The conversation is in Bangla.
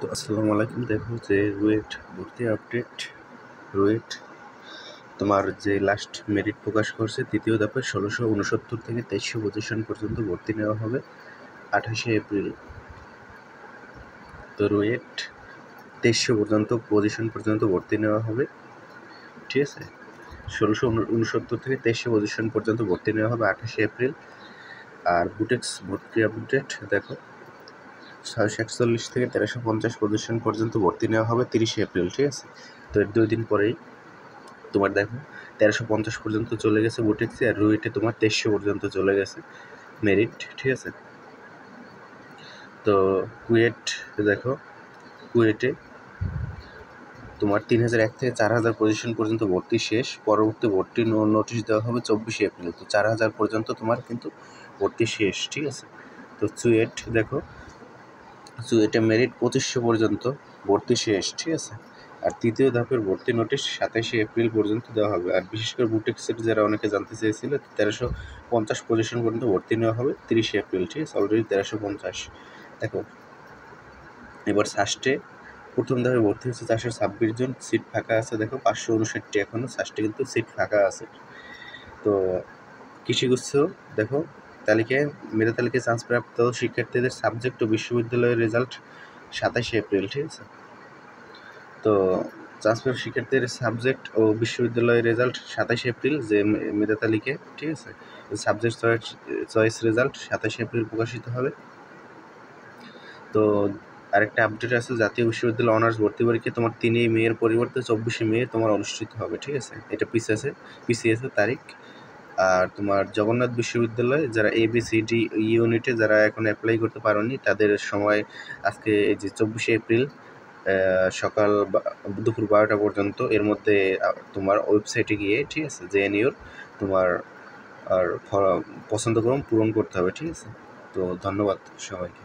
তো আসসালামু আলাইকুম। দেখো যে রুয়েট ভর্তি আপডেট। রুয়েট তোমার যে লাস্ট মেরিট প্রকাশ করছে তৃতীয় ধাপে 1669 থেকে 2300 পজিশন পর্যন্ত ভর্তি নেওয়া হবে 28শে এপ্রিল। তো রুয়েট 2300 পর্যন্ত পজিশন পর্যন্ত ভর্তি নেওয়া হবে, ঠিক আছে। 1669 থেকে 2300 পজিশন পর্যন্ত ভর্তি নেওয়া হবে 28শে এপ্রিল। আর বুটেক্স ভর্তি আপডেট দেখো 641 থেকে 1350 পজিশন পর্যন্ত ভর্তি নেওয়া হবে 30শে এপ্রিল, ঠিক আছে। তো এর 2 দিন পরেই তোমার দেখো 1350 পর্যন্ত চলে গেছে বুটেক্সে, আর রুয়েটে তোমার 2300 পর্যন্ত চলে গেছে মেরিট, ঠিক আছে। তো কুয়েট দেখো, কুয়েটে তোমার 3001 থেকে 4000 পজিশন পর্যন্ত ভর্তি শেষ। পরবর্তী ভর্তি নোটিশ দেওয়া হবে 24শে এপ্রিল। তো 4000 পর্যন্ত তোমার কিন্তু ভর্তি শেষ, ঠিক আছে। তো চুয়েট দেখো, চুয়েটে মেরিট 2500 পর্যন্ত ভর্তি শেষ, ঠিক আছে। আর তৃতীয় ধাপের ভর্তি নোটিশ 27শে এপ্রিল পর্যন্ত দেওয়া হবে। আর বিশেষ করে বুটেক্সের যারা অনেকে জানতে চেয়েছিল, 1350 পজিশন পর্যন্ত ভর্তি নেওয়া হবে 30শে এপ্রিল, ঠিক আছে। অলরেডি 1350 দেখো। এবার সাস্টে প্রথম ধাপে ভর্তি হচ্ছে 426 জন, সিট ফাঁকা আছে দেখো 559টি, এখনও সাস্টে কিন্তু সিট ফাঁকা আছে। তো কৃষিগুচ্ছ দেখো তালিকায়, মেধা তালিকায় চান্সপ্রাপ্ত শিক্ষার্থীদের সাবজেক্ট ও বিশ্ববিদ্যালয়ের রেজাল্ট 27শে এপ্রিল, ঠিক আছে। তো চান্সপ্রাপ্ত শিক্ষার্থীদের সাবজেক্ট ও বিশ্ববিদ্যালয়ের রেজাল্ট 27শে এপ্রিল, যে মেধা তালিকায়, ঠিক আছে। সাবজেক্ট চয়েস রেজাল্ট 27শে এপ্রিল প্রকাশিত হবে। তো আরেকটা আপডেট আছে, জাতীয় বিশ্ববিদ্যালয় অনার্স ভর্তি পরীক্ষা তোমার 3 মের পরিবর্তে 24শে মে তোমার অনুষ্ঠিত হবে, ঠিক আছে। এটা পিছিয়েছে তারিখ। আর তোমার জগন্নাথ বিশ্ববিদ্যালয় যারা ABCD ইউনিটে যারা এখন অ্যাপ্লাই করতে পারোনি, তাদের সময় আজকে এই যে 24শে এপ্রিল সকাল দুপুর 12টা পর্যন্ত, এর মধ্যে তোমার ওয়েবসাইটে গিয়ে, ঠিক আছে, JNUর তোমার আর পছন্দ করুন পূরণ করতে হবে, ঠিক আছে। তো ধন্যবাদ সবাইকে।